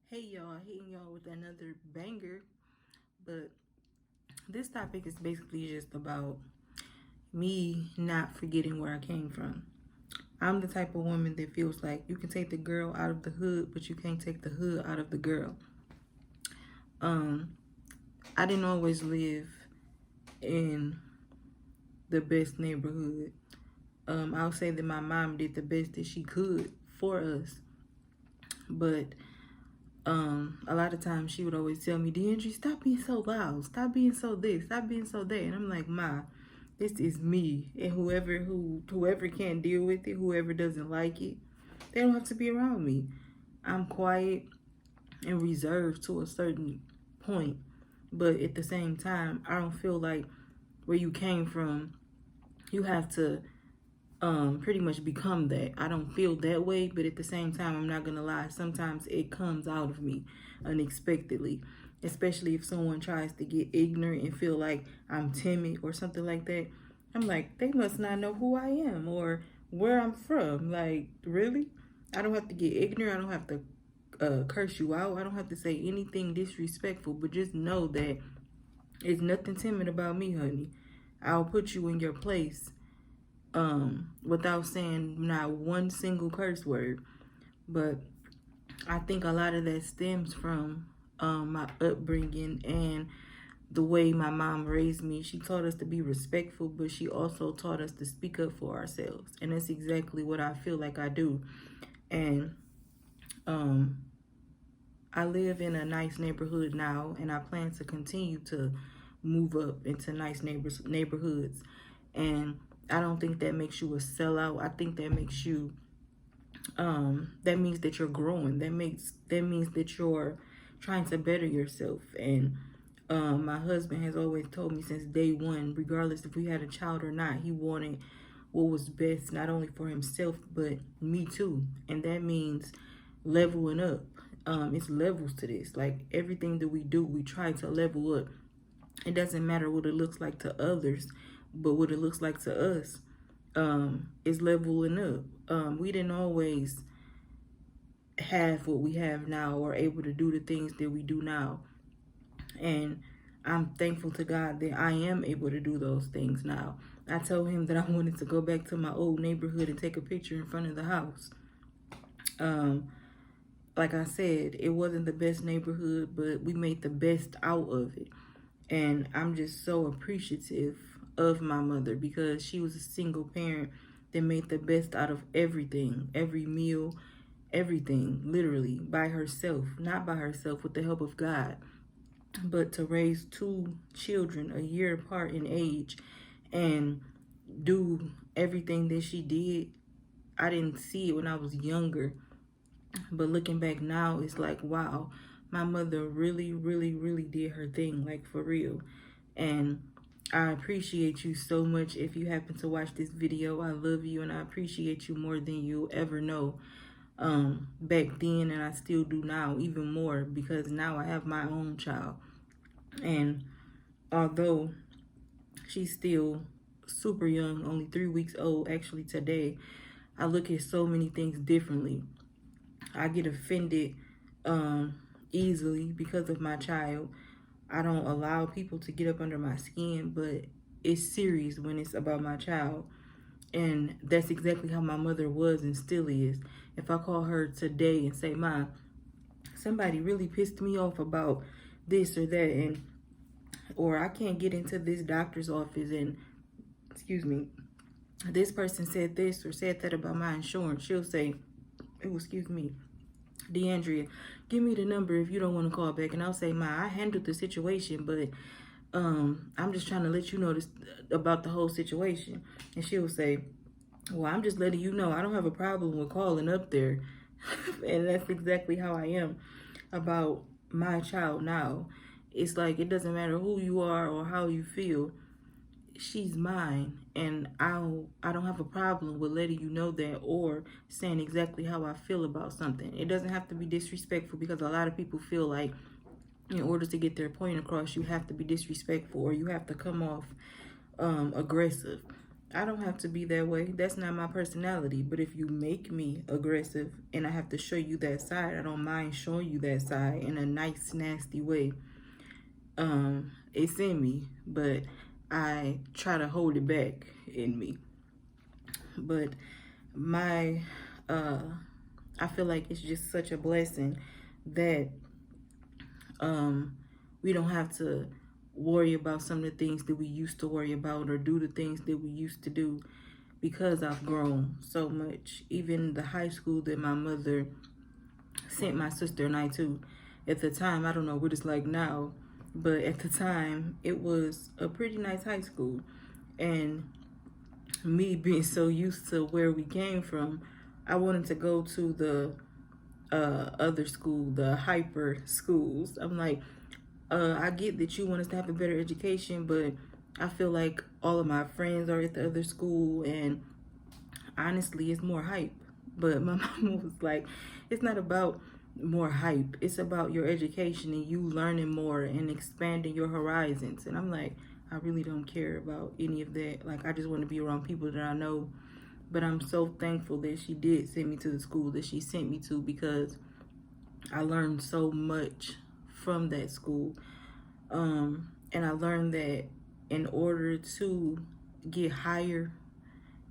Hey y'all, hitting y'all with another banger. But this topic is basically just about me not forgetting where I came from. I'm the type of woman that feels like you can take the girl out of the hood, but you can't take the hood out of the girl. Um, I didn't always live in the best neighborhood. I'll say that my mom did the best that she could for us, but a lot of times she would always tell me, DeAndre, stop being so loud, stop being so this, stop being so that. And I'm like, Ma, this is me. And whoever can't deal with it, whoever doesn't like it, they don't have to be around me. I'm quiet and reserved to a certain point. But at the same time, I don't feel like where you came from, you have to pretty much become that. I don't feel that way, but at the same time, I'm not gonna lie. Sometimes it comes out of me unexpectedly, especially if someone tries to get ignorant and feel like I'm timid or something like that. I'm like, they must not know who I am or where I'm from. Like, really? I don't have to get ignorant. I don't have to curse you out. I don't have to say anything disrespectful, but just know that it's nothing timid about me, honey. I'll put you in your place without saying not one single curse word. But I think a lot of that stems from my upbringing and the way my mom raised me. She taught us to be respectful, but she also taught us to speak up for ourselves. And that's exactly what I feel like I do. And um, I live in a nice neighborhood now, and I plan to continue to move up into nice neighborhoods. And I don't think that makes you a sellout. I think that makes you that means that you're growing. That means that you're trying to better yourself. And my husband has always told me since day one, regardless if we had a child or not, he wanted what was best not only for himself but me too. And that means leveling up. It's levels to this. Like everything that we do, we try to level up. It doesn't matter what it looks like to others, but what it looks like to us is leveling up. We didn't always have what we have now or able to do the things that we do now. And I'm thankful to God that I am able to do those things now. I told him that I wanted to go back to my old neighborhood and take a picture in front of the house. Um, like I said, it wasn't the best neighborhood, but we made the best out of it. And I'm just so appreciative of my mother because she was a single parent that made the best out of everything, every meal, everything, literally by herself, not by herself with the help of God, but to raise two children a year apart in age and do everything that she did. I didn't see it when I was younger, but looking back now, it's like, wow, my mother really, really, really did her thing, like for real. And I appreciate you so much. If you happen to watch this video, I love you and I appreciate you more than you'll ever know. Back then, and I still do now, even more because now I have my own child. And although she's still super young, only 3 weeks old, actually today, I look at so many things differently. I get offended easily because of my child. I don't allow people to get up under my skin, but it's serious when it's about my child. And that's exactly how my mother was and still is. If I call her today and say, "Ma, somebody really pissed me off about this or that," and or I can't get into this doctor's office and, excuse me, this person said this or said that about my insurance, she'll say, "Oh, excuse me, DeAndrea, give me the number if you don't want to call back." And I'll say, "Ma, I handled the situation, but I'm just trying to let you know this about the whole situation." And she'll say, "Well, I'm just letting you know I don't have a problem with calling up there." And that's exactly how I am about my child now. It's like it doesn't matter who you are or how you feel. She's mine, and I don't have a problem with letting you know that or saying exactly how I feel about something. It doesn't have to be disrespectful because a lot of people feel like in order to get their point across, you have to be disrespectful or you have to come off aggressive. I don't have to be that way. That's not my personality. But if you make me aggressive and I have to show you that side, I don't mind showing you that side in a nice, nasty way. It's in me, but I try to hold it back in me. But my I feel like it's just such a blessing that we don't have to worry about some of the things that we used to worry about or do the things that we used to do, because I've grown so much. Even the high school that my mother sent my sister and I to, at the time, I don't know what it's like now, but at the time, it was a pretty nice high school. And me being so used to where we came from, I wanted to go to the other school, the hyper schools. I'm like, I get that you want us to have a better education, but I feel like all of my friends are at the other school, and honestly, it's more hype. But my mom was like, it's not about more hype. It's about your education and you learning more and expanding your horizons. And I'm like, I really don't care about any of that. Like, I just want to be around people that I know. But I'm so thankful that she did send me to the school that she sent me to, because I learned so much from that school. And I learned that in order to get higher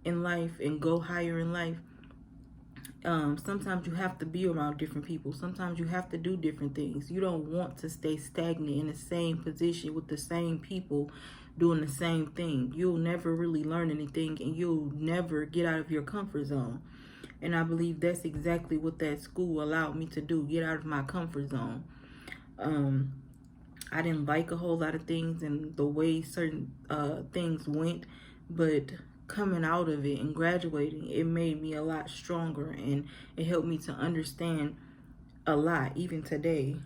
in life and go higher in life, sometimes you have to be around different people. Sometimes you have to do different things. You don't want to stay stagnant in the same position with the same people doing the same thing. You'll never really learn anything, and you'll never get out of your comfort zone. And I believe that's exactly what that school allowed me to do, get out of my comfort zone. I didn't like a whole lot of things and the way certain things went, but coming out of it and graduating, it made me a lot stronger, and it helped me to understand a lot. Even today,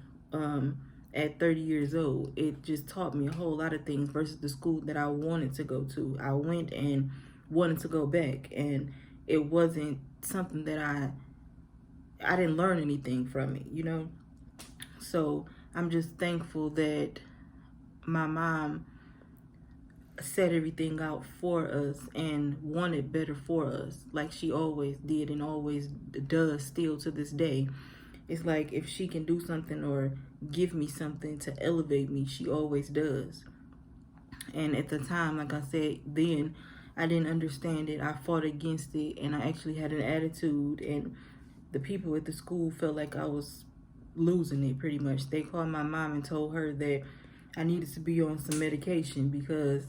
at 30 years old, it just taught me a whole lot of things versus the school that I wanted to go to. I went and wanted to go back, and it wasn't something that I didn't learn anything from it, you know? So I'm just thankful that my mom set everything out for us and wanted better for us, like she always did and always does still to this day. It's like if she can do something or give me something to elevate me, she always does. And at the time, like I said, then I didn't understand it. I fought against it, and I actually had an attitude, and the people at the school felt like I was losing it pretty much. They called my mom and told her that I needed to be on some medication because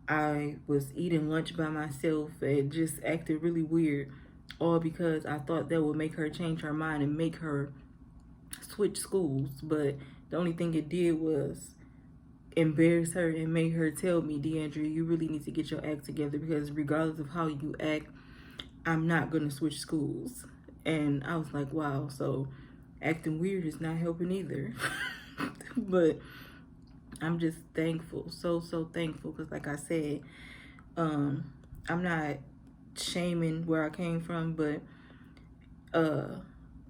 I was eating lunch by myself and just acted really weird, all because I thought that would make her change her mind and make her switch schools. But the only thing it did was embarrass her and made her tell me, DeAndrea, you really need to get your act together, because regardless of how you act, I'm not going to switch schools. And I was like, wow, so acting weird is not helping either. But I'm just thankful, so thankful, because like I said, I'm not shaming where I came from, but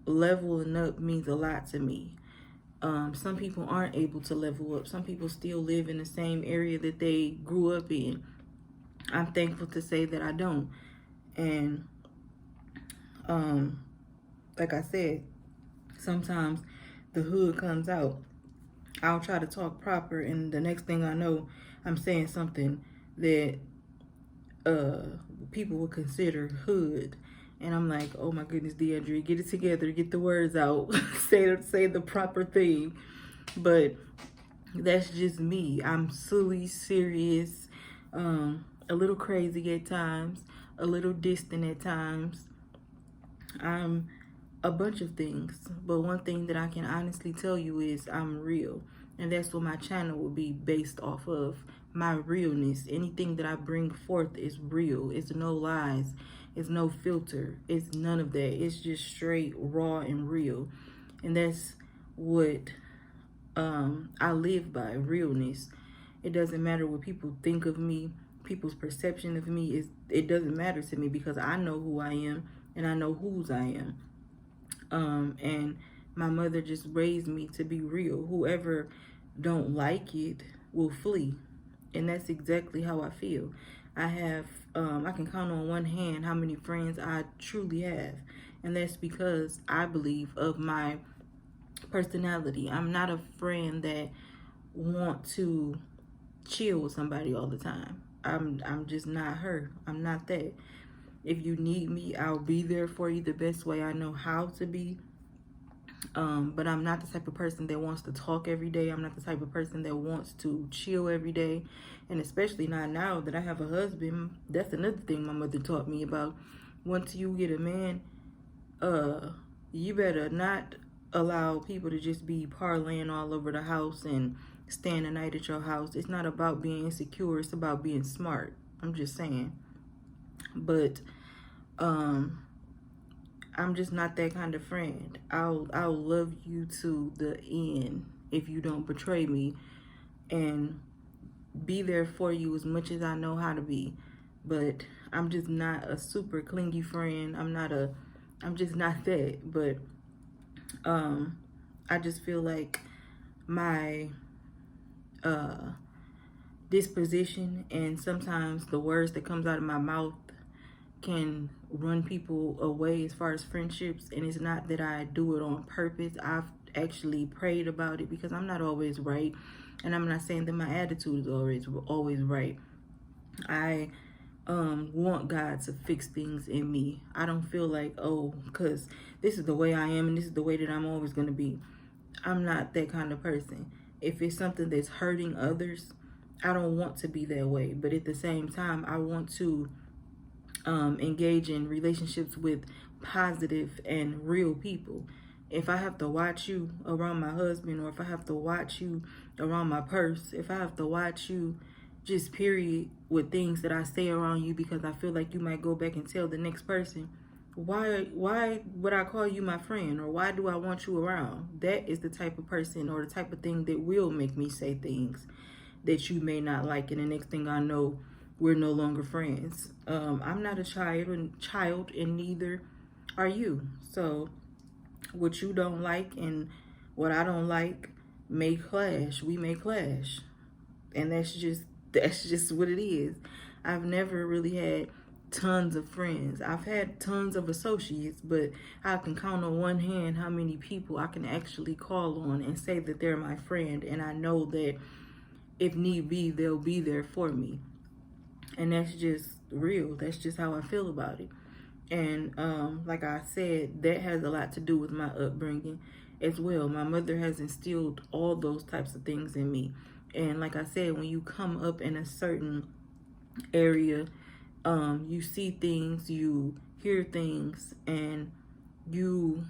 leveling up means a lot to me. Some people aren't able to level up. Some people still live in the same area that they grew up in. I'm thankful to say that I don't. And like I said, sometimes the hood comes out. I'll try to talk proper, and the next thing I know, I'm saying something that people would consider hood. And I'm like, oh my goodness, DeAndrea, get it together, get the words out, say the proper thing. But that's just me. I'm silly, serious, a little crazy at times, a little distant at times. I'm a bunch of things, but one thing that I can honestly tell you is I'm real, and that's what my channel will be based off of, my realness. Anything that I bring forth is real. It's no lies, it's no filter, it's none of that. It's just straight raw and real, and that's what I live by, realness. It doesn't matter what people think of me, people's perception of me, it doesn't matter to me, because I know who I am and I know whose I am. And my mother just raised me to be real. Whoever don't like it will flee. And that's exactly how I feel. I can count on one hand how many friends I truly have. And that's because I believe of my personality. I'm not a friend that want to chill with somebody all the time. I'm just not her. I'm not that. If you need me, I'll be there for you the best way I know how to be. But I'm not the type of person that wants to talk every day. I'm not the type of person that wants to chill every day. And especially not now that I have a husband. That's another thing my mother taught me about. Once you get a man, you better not allow people to just be parlaying all over the house and staying the night at your house. It's not about being insecure. It's about being smart. I'm just saying. But I'm just not that kind of friend. I'll love you to the end if you don't betray me, and be there for you as much as I know how to be. But I'm just not a super clingy friend. I'm just not that. But I just feel like my disposition and sometimes the words that comes out of my mouth can run people away as far as friendships. And it's not that I do it on purpose. I've actually prayed about it because I'm not always right, and I'm not saying that my attitude is always right. I want God to fix things in me. I don't feel like, oh, because this is the way I am and this is the way that I'm always going to be. I'm not that kind of person. If it's something that's hurting others, I don't want to be that way. But at the same time, I want to engage in relationships with positive and real people. If I have to watch you around my husband, or if I have to watch you around my purse, if I have to watch you just period with things that I say around you because I feel like you might go back and tell the next person, why would I call you my friend, or why do I want you around? That is the type of person or the type of thing that will make me say things that you may not like, and the next thing I know, we're no longer friends. I'm not a child, and neither are you. So what you don't like and what I don't like may clash. We may clash, and that's just what it is. I've never really had tons of friends. I've had tons of associates, but I can count on one hand how many people I can actually call on and say that they're my friend, and I know that if need be, they'll be there for me. And that's just real. That's just how I feel about it. And like I said, that has a lot to do with my upbringing as well. My mother has instilled all those types of things in me. And like I said, when you come up in a certain area, you see things, you hear things, and you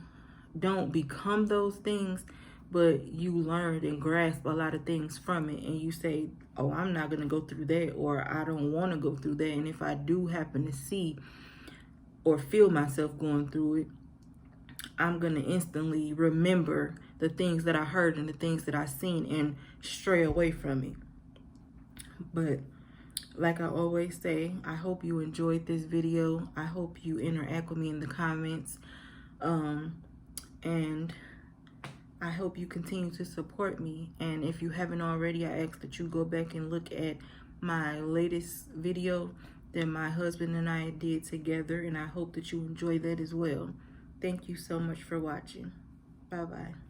don't become those things, but you learned and grasp a lot of things from it, and you say, oh, I'm not going to go through that, or I don't want to go through that. And if I do happen to see or feel myself going through it, I'm going to instantly remember the things that I heard and the things that I seen and stray away from it. But like I always say, I hope you enjoyed this video. I hope you interact with me in the comments. And I hope you continue to support me. And if you haven't already, I ask that you go back and look at my latest video that my husband and I did together. And I hope that you enjoy that as well. Thank you so much for watching. Bye-bye.